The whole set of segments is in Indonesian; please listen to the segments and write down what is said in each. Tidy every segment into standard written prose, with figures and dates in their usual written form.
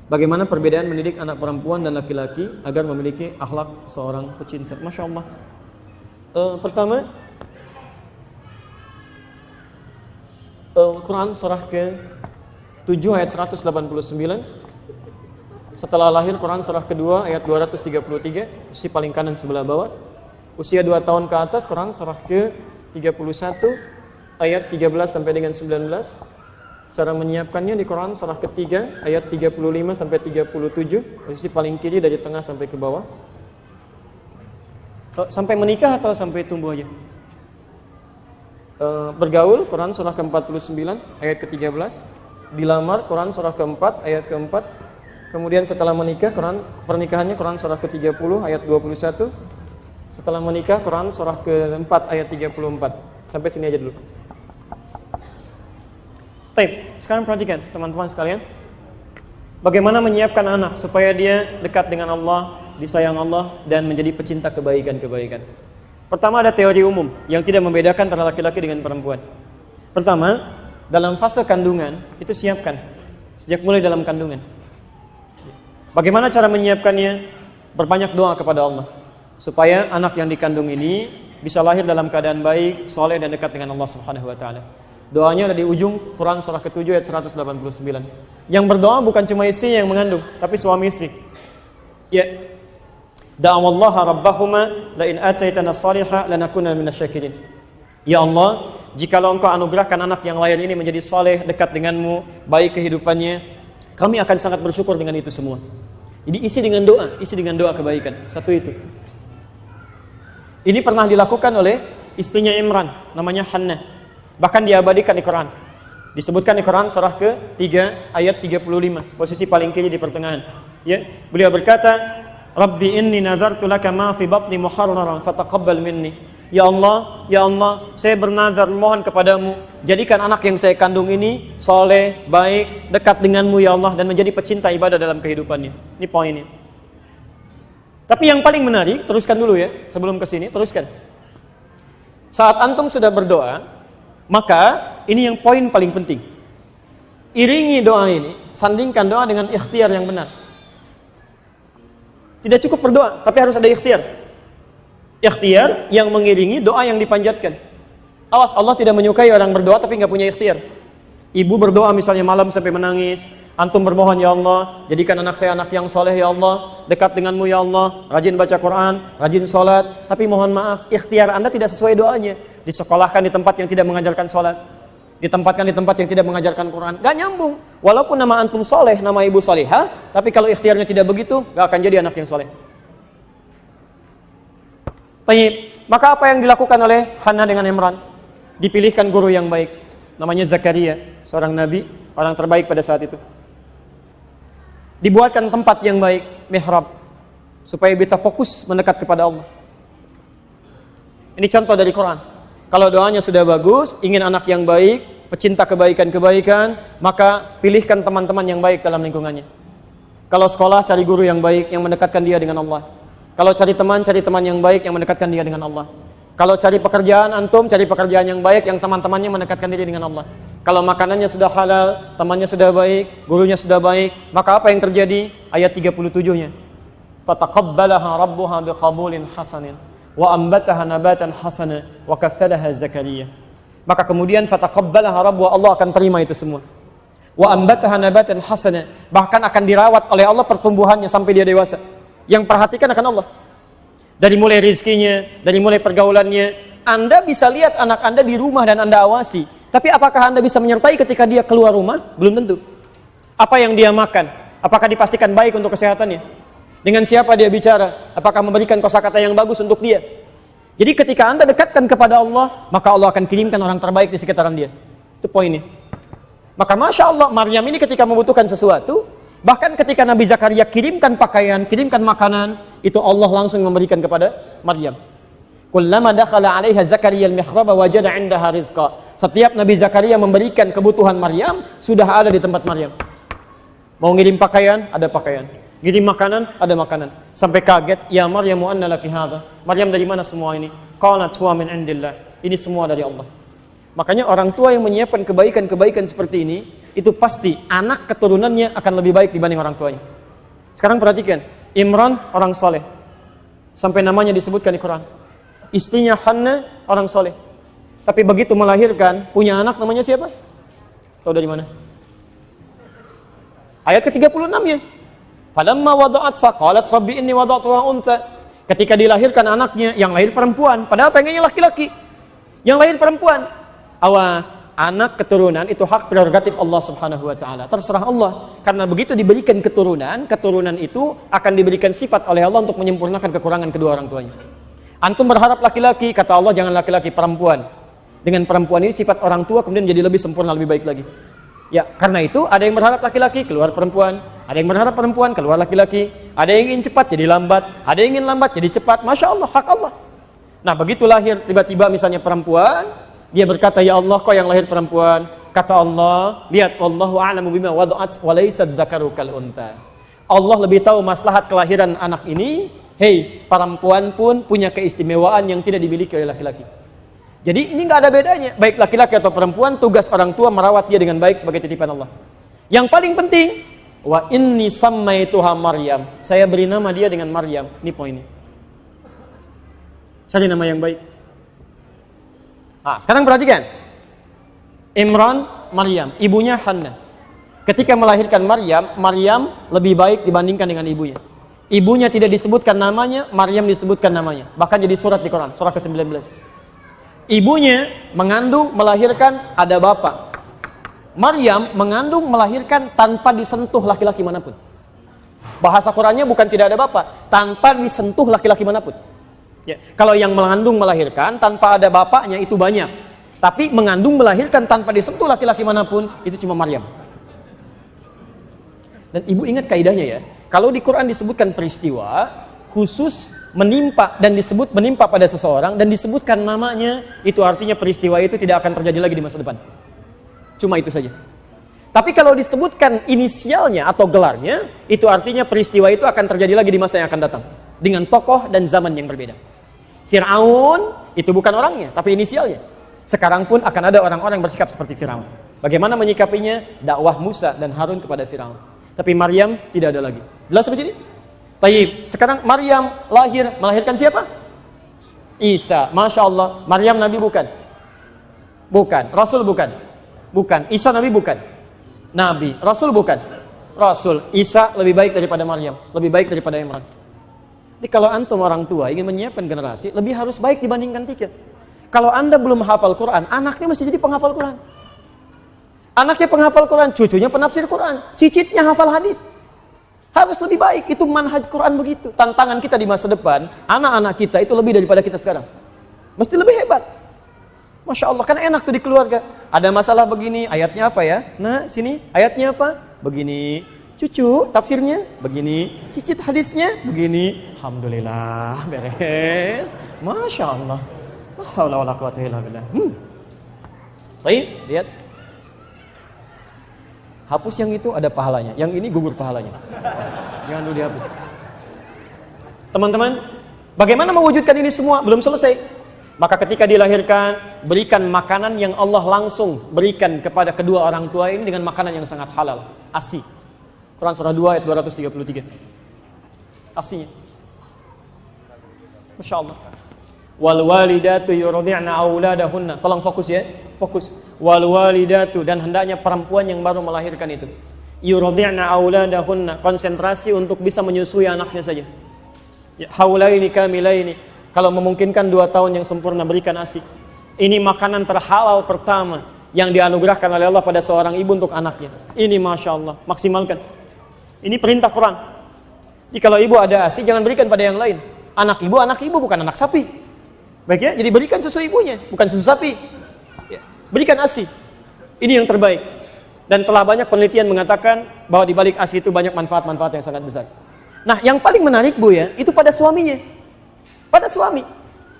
Bagaimana perbedaan mendidik anak perempuan dan laki-laki agar memiliki akhlak seorang pecinta? Masya Allah. Pertama, Quran surah ke-7 ayat 189. Setelah lahir, Quran surah kedua ayat 233, sisi paling kanan sebelah bawah. Usia 2 tahun ke atas, Quran surah ke-31 ayat 13 sampai dengan 19. Cara menyiapkannya di Quran surah ketiga ayat 35 sampai 37, posisi paling kiri dari tengah sampai ke bawah. Sampai menikah atau sampai tumbuh aja? Bergaul, Quran surah ke-49 ayat ke-13. Dilamar, Quran surah ke-4 ayat ke-4. Kemudian setelah menikah, pernikahannya Quran surah ke-30 ayat 21. Setelah menikah, Quran surah ke-4 ayat 34. Sampai sini aja dulu. Baik, sekarang perhatikan teman-teman sekalian. Bagaimana menyiapkan anak supaya dia dekat dengan Allah, disayang Allah, dan menjadi pecinta kebaikan-kebaikan. Pertama, ada teori umum yang tidak membedakan antara laki-laki dengan perempuan. Pertama, dalam fase kandungan, itu siapkan. Sejak mulai dalam kandungan. Bagaimana cara menyiapkannya? Berbanyak doa kepada Allah. Supaya anak yang dikandung ini bisa lahir dalam keadaan baik, soleh, dan dekat dengan Allah Subhanahu wa Ta'ala. Doanya ada di ujung Quran surah ke-7 ayat 189. Yang berdoa bukan cuma istri yang mengandung, tapi suami istri. Ya. Da'awallaha rabbahuma la in ataitana salihah lanakunanna minasyakirin. Ya Allah, jikalau Engkau anugerahkan anak yang lahir ini menjadi soleh, dekat denganmu, baik kehidupannya, kami akan sangat bersyukur dengan itu semua. Jadi isi dengan doa kebaikan. Satu itu. Ini pernah dilakukan oleh istrinya Imran, namanya Hannah. Bahkan diabadikan di Quran. Disebutkan di Quran surah ke-3 ayat 35, posisi paling kiri di pertengahan. Ya, beliau berkata, Rabbi inni nazartu laka ma fi batni muharraran fataqabbal minni. Ya Allah, saya bernazar mohon kepadamu, jadikan anak yang saya kandung ini soleh, baik, dekat denganmu ya Allah, dan menjadi pecinta ibadah dalam kehidupannya. Ini poinnya. Tapi yang paling menarik, teruskan dulu ya, sebelum ke sini, teruskan. Saat antum sudah berdoa, maka ini yang poin paling penting. Iringi doa ini, sandingkan doa dengan ikhtiar yang benar. Tidak cukup berdoa, tapi harus ada ikhtiar. Ikhtiar yang mengiringi doa yang dipanjatkan. Awas, Allah tidak menyukai orang berdoa tapi nggak punya ikhtiar. Ibu berdoa misalnya malam sampai menangis, antum bermohon ya Allah, jadikan anak saya anak yang soleh ya Allah, dekat denganmu ya Allah, rajin baca Quran, rajin sholat, tapi mohon maaf, ikhtiar anda tidak sesuai doanya. Disekolahkan di tempat yang tidak mengajarkan sholat, ditempatkan di tempat yang tidak mengajarkan Quran, gak nyambung. Walaupun nama antum soleh, nama ibu solehah, tapi kalau ikhtiarnya tidak begitu, gak akan jadi anak yang soleh. Baik, maka apa yang dilakukan oleh Hannah dengan Imran? Dipilihkan guru yang baik, namanya Zakaria, seorang nabi, orang terbaik pada saat itu. Dibuatkan tempat yang baik, mihrab, supaya bisa fokus mendekat kepada Allah. Ini contoh dari Quran. Kalau doanya sudah bagus, ingin anak yang baik, pecinta kebaikan-kebaikan, maka pilihkan teman-teman yang baik dalam lingkungannya. Kalau sekolah, cari guru yang baik yang mendekatkan dia dengan Allah. Kalau cari teman yang baik yang mendekatkan dia dengan Allah. Kalau cari pekerjaan, antum cari pekerjaan yang baik yang teman-temannya mendekatkan diri dengan Allah. Kalau makanannya sudah halal, temannya sudah baik, gurunya sudah baik, maka apa yang terjadi? Ayat 37-nya. Fataqabbalaha rabbuha biqabulin hasanin wa ambataha nabatan hasana wa kathalaha Zakaria. Maka kemudian fataqabbalaha rabbuha, Allah akan terima itu semua. Wa ambataha nabatan hasana, bahkan akan dirawat oleh Allah pertumbuhannya sampai dia dewasa. Yang perhatikan akan Allah. Dari mulai rizkinya, dari mulai pergaulannya. Anda bisa lihat anak Anda di rumah dan Anda awasi. Tapi apakah Anda bisa menyertai ketika dia keluar rumah? Belum tentu. Apa yang dia makan? Apakah dipastikan baik untuk kesehatannya? Dengan siapa dia bicara? Apakah memberikan kosakata yang bagus untuk dia? Jadi ketika Anda dekatkan kepada Allah, maka Allah akan kirimkan orang terbaik di sekitaran dia. Itu poinnya. Maka Masya Allah, Maryam ini ketika membutuhkan sesuatu, bahkan ketika Nabi Zakaria kirimkan pakaian, kirimkan makanan, itu Allah langsung memberikan kepada Maryam. Kullama dakhala 'alaiha Zakaria al-mihraba wajada 'indaha rizqa. Setiap Nabi Zakaria memberikan kebutuhan Maryam, sudah ada di tempat Maryam. Mau ngirim pakaian, ada pakaian. Ngirim makanan, ada makanan. Sampai kaget, ya Maryam anna laki hadha? Maryam, dari mana semua ini? Qalat huwa min indillah. Ini semua dari Allah. Makanya orang tua yang menyiapkan kebaikan-kebaikan seperti ini, itu pasti anak keturunannya akan lebih baik dibanding orang tuanya. Sekarang perhatikan, Imran orang soleh, sampai namanya disebutkan di Quran. Istrinya Hannah orang soleh, tapi begitu melahirkan punya anak namanya siapa? Tahu dari mana? Ayat ke-36-nya. Falamma wada'at faqalat rabbi inni wada'tuha untha. Ketika dilahirkan anaknya, yang lahir perempuan, padahal pengennya laki-laki. Yang lahir perempuan. Awas, anak keturunan itu hak prerogatif Allah Subhanahu wa taala. Terserah Allah. Karena begitu diberikan keturunan, keturunan itu akan diberikan sifat oleh Allah untuk menyempurnakan kekurangan kedua orang tuanya. Antum berharap laki-laki, kata Allah jangan laki-laki, perempuan. Dengan perempuan ini sifat orang tua kemudian menjadi lebih sempurna, lebih baik lagi. Ya, karena itu ada yang berharap laki-laki keluar perempuan, ada yang berharap perempuan keluar laki-laki, ada yang ingin cepat jadi lambat, ada yang ingin lambat jadi cepat. Masya Allah, hak Allah. Nah, begitu lahir tiba-tiba misalnya perempuan, dia berkata, ya Allah, kau yang lahir perempuan. Kata Allah, lihat, wallahu a'lamu bima wada'at wa laysa dzakaru kal untha. Allah lebih tahu maslahat kelahiran anak ini. Hei, perempuan pun punya keistimewaan yang tidak dimiliki oleh laki-laki. Jadi ini nggak ada bedanya, baik laki-laki atau perempuan, tugas orang tua merawat dia dengan baik sebagai titipan Allah. Yang paling penting, wa inni sammaituha Maryam. Saya beri nama dia dengan Maryam. Ini poinnya. Cari nama yang baik. Nah, sekarang perhatikan. Imran, Maryam, ibunya Hannah. Ketika melahirkan Maryam, Maryam lebih baik dibandingkan dengan ibunya. Ibunya tidak disebutkan namanya, Maryam disebutkan namanya. Bahkan jadi surat di Quran, surah ke-19. Ibunya mengandung, melahirkan, ada bapak. Maryam mengandung, melahirkan tanpa disentuh laki-laki manapun. Bahasa Qurannya bukan tidak ada bapak, tanpa disentuh laki-laki manapun. Ya. Kalau yang mengandung, melahirkan tanpa ada bapaknya itu banyak. Tapi mengandung, melahirkan tanpa disentuh laki-laki manapun itu cuma Maryam. Dan ibu ingat kaidahnya ya. Kalau di Quran disebutkan peristiwa khusus menimpa dan disebut menimpa pada seseorang dan disebutkan namanya, itu artinya peristiwa itu tidak akan terjadi lagi di masa depan. Cuma itu saja. Tapi kalau disebutkan inisialnya atau gelarnya, itu artinya peristiwa itu akan terjadi lagi di masa yang akan datang dengan tokoh dan zaman yang berbeda. Fir'aun itu bukan orangnya, tapi inisialnya. Sekarang pun akan ada orang-orang yang bersikap seperti Fir'aun. Bagaimana menyikapinya? Dakwah Musa dan Harun kepada Fir'aun. Tapi Maryam tidak ada lagi. Jelas sampai sini? Taib. Sekarang Maryam lahir, melahirkan siapa? Isa. Masya Allah. Maryam Nabi bukan? Bukan. Rasul bukan? Bukan. Isa Nabi bukan? Nabi. Rasul bukan? Rasul. Isa lebih baik daripada Maryam, lebih baik daripada Imran. Jadi kalau antum orang tua ingin menyiapkan generasi, lebih harus baik dibandingkan tiga. Kalau anda belum hafal Quran, anaknya mesti jadi penghafal Quran. Anaknya penghafal Quran, cucunya penafsir Quran, cicitnya hafal hadis. Harus lebih baik, itu manhaj Quran begitu. Tantangan kita di masa depan, anak-anak kita itu lebih daripada kita sekarang. Mesti lebih hebat. Masya Allah, kan enak tuh di keluarga. Ada masalah begini, ayatnya apa ya? Nah, sini, ayatnya apa? Begini. Cucu, tafsirnya begini. Cicit hadisnya begini. Alhamdulillah, beres. Masya Allah. La haula wala quwwata illa billah. Baik, lihat. Hapus yang itu ada pahalanya, yang ini gugur pahalanya. Jangan dulu dihapus. Teman-teman, bagaimana mewujudkan ini semua? Belum selesai. Maka ketika dilahirkan, berikan makanan yang Allah langsung berikan kepada kedua orang tua ini dengan makanan yang sangat halal, ASI. Quran surah 2 ayat 233. ASI-nya. Masya Allah. Wal walidatu yurdi'na auladahunna. Tolong fokus ya, fokus. Wal walidatu, dan hendaknya perempuan yang baru melahirkan itu yurdi'na auladahunna, konsentrasi untuk bisa menyusui anaknya saja. Ya, haulaini kamilaini, kalau memungkinkan 2 tahun yang sempurna berikan ASI. Ini makanan terhalal pertama yang dianugerahkan oleh Allah pada seorang ibu untuk anaknya. Ini Masya Allah, maksimalkan. Ini perintah Quran. Jadi kalau ibu ada ASI, jangan berikan pada yang lain. Anak ibu bukan anak sapi. Baik ya, jadi berikan susu ibunya, bukan susu sapi. Ya, berikan ASI. Ini yang terbaik. Dan telah banyak penelitian mengatakan bahwa di balik ASI itu banyak manfaat-manfaat yang sangat besar. Nah, yang paling menarik Bu ya, itu pada suaminya. Pada suami.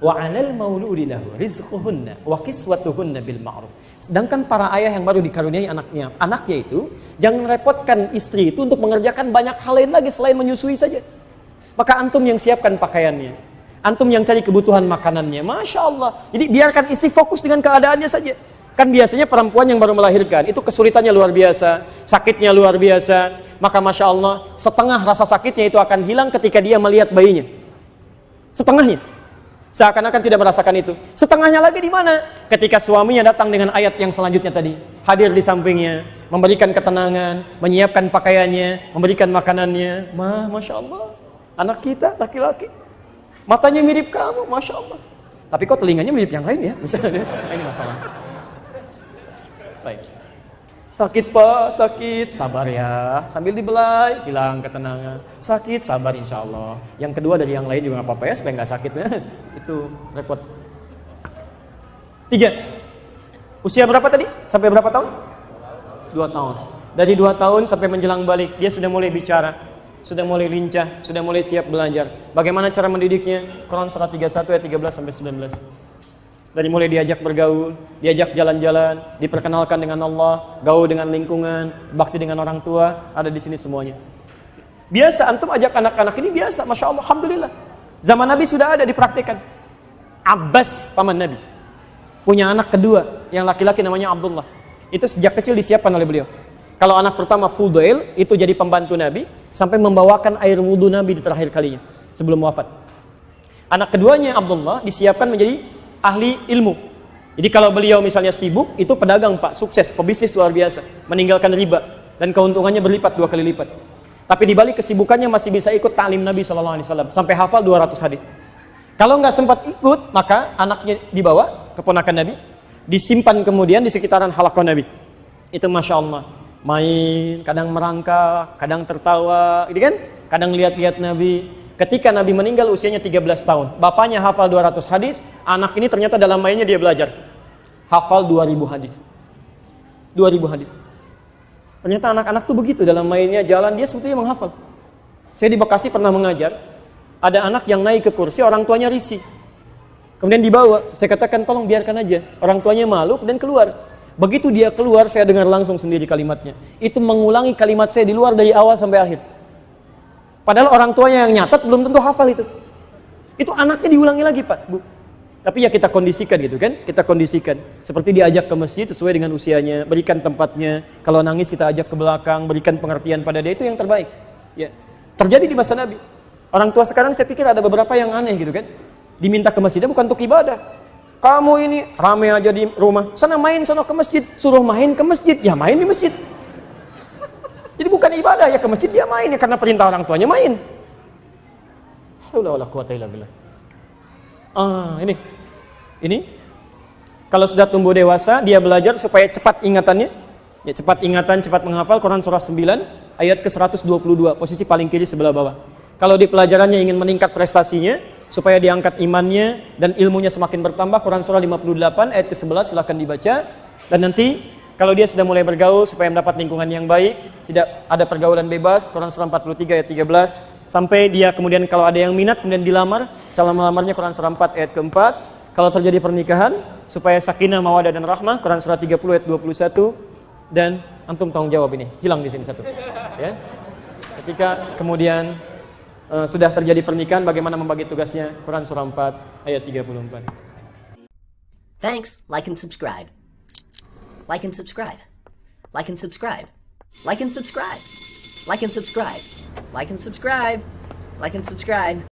Wa 'alal mauludi lahu rizquhunna wa kiswatuhunna bil ma'ruf. Sedangkan para ayah yang baru dikaruniai anaknya itu jangan repotkan istri itu untuk mengerjakan banyak hal lain lagi selain menyusui saja. Maka antum yang siapkan pakaiannya. Antum yang cari kebutuhan makanannya. Masya Allah. Jadi biarkan istri fokus dengan keadaannya saja. Kan biasanya perempuan yang baru melahirkan itu kesulitannya luar biasa, sakitnya luar biasa. Maka Masya Allah, setengah rasa sakitnya itu akan hilang ketika dia melihat bayinya. Setengahnya. Seakan-akan tidak merasakan itu. Setengahnya lagi di mana? Ketika suaminya datang dengan ayat yang selanjutnya tadi. Hadir di sampingnya, memberikan ketenangan, menyiapkan pakaiannya, memberikan makanannya. Masya Allah, anak kita laki-laki. Matanya mirip kamu, Masya Allah. Tapi kok telinganya mirip yang lain ya? Misalnya, ini masalah. Baik. Sakit Pak, sakit, sabar ya. Sambil dibelai, hilang ketenangan. Sakit, sabar insya Allah. Yang kedua dari yang lain juga nggak apa-apa ya, supaya nggak sakit. Itu repot. 3. Usia berapa tadi? Sampai berapa tahun? 2 tahun. Dari 2 tahun sampai menjelang balik, dia sudah mulai bicara, sudah mulai lincah, sudah mulai siap belajar. Bagaimana cara mendidiknya? Quran surah 31 ayat 13 sampai 19. Dari mulai diajak bergaul, diajak jalan-jalan, diperkenalkan dengan Allah, gaul dengan lingkungan, bakti dengan orang tua, ada di sini semuanya. Biasa, antum ajak anak-anak ini biasa, Masya Allah, Alhamdulillah. Zaman Nabi sudah ada dipraktikkan. Abbas, paman Nabi, punya anak kedua, yang laki-laki namanya Abdullah. Itu sejak kecil disiapkan oleh beliau. Kalau anak pertama Fudail, itu jadi pembantu Nabi, sampai membawakan air wudhu Nabi di terakhir kalinya, sebelum wafat. Anak keduanya Abdullah disiapkan menjadi ahli ilmu. Jadi kalau beliau misalnya sibuk, itu pedagang Pak, sukses, pebisnis luar biasa, meninggalkan riba, dan keuntungannya berlipat 2 kali lipat. Tapi di balik kesibukannya masih bisa ikut ta'lim Nabi SAW, sampai hafal 200 hadis. Kalau nggak sempat ikut, maka anaknya dibawa, keponakan Nabi, disimpan kemudian di sekitaran halaqah Nabi. Itu Masya Allah, main, kadang merangkak, kadang tertawa, gitu kan? Kadang lihat-lihat Nabi. Ketika Nabi meninggal usianya 13 tahun, bapaknya hafal 200 hadis, anak ini ternyata dalam mainnya dia belajar. Hafal 2000 hadis. 2000 hadis. Ternyata anak-anak tuh begitu, dalam mainnya jalan dia sebetulnya menghafal. Saya di Bekasi pernah mengajar, ada anak yang naik ke kursi, orang tuanya risih. Kemudian dibawa, saya katakan tolong biarkan aja. Orang tuanya malu dan keluar. Begitu dia keluar, saya dengar langsung sendiri kalimatnya. Itu mengulangi kalimat saya di luar dari awal sampai akhir. Padahal orang tuanya yang nyatat belum tentu hafal itu. Itu anaknya diulangi lagi Pak, Bu. Tapi ya kita kondisikan gitu kan, kita kondisikan. Seperti diajak ke masjid sesuai dengan usianya, berikan tempatnya. Kalau nangis kita ajak ke belakang, berikan pengertian pada dia, itu yang terbaik. Ya. Terjadi di masa Nabi. Orang tua sekarang saya pikir ada beberapa yang aneh gitu kan. Diminta ke masjidnya bukan untuk ibadah. Kamu ini rame aja di rumah, sana main, sana ke masjid. Suruh main ke masjid, ya main di masjid. Jadi bukan ibadah ya ke masjid, dia main ya karena perintah orang tuanya main. Haula wala quwata illa billah. Ini kalau sudah tumbuh dewasa, dia belajar supaya cepat ingatannya. Ya, cepat ingatan, cepat menghafal. Quran surah 9 ayat ke-122, posisi paling kiri sebelah bawah. Kalau di pelajarannya ingin meningkat prestasinya, supaya diangkat imannya dan ilmunya semakin bertambah, Quran surah 58 ayat ke-11 silahkan dibaca. Dan nanti kalau dia sudah mulai bergaul supaya mendapat lingkungan yang baik, tidak ada pergaulan bebas, Quran surah 43 ayat 13, sampai dia kemudian kalau ada yang minat kemudian dilamar, calon melamarnya Quran surah 4 ayat ke-4. Kalau terjadi pernikahan, supaya sakinah, mawaddah dan rahmah, Quran surah 30 ayat 21. Dan antum tanggung jawab ini, hilang di sini satu. Ya. Ketika kemudian sudah terjadi pernikahan, bagaimana membagi tugasnya, Quran surah 4 ayat 34. Thanks, like and subscribe. Like and subscribe. Like and subscribe. Like and subscribe. Like and subscribe. Like and subscribe. Like and subscribe.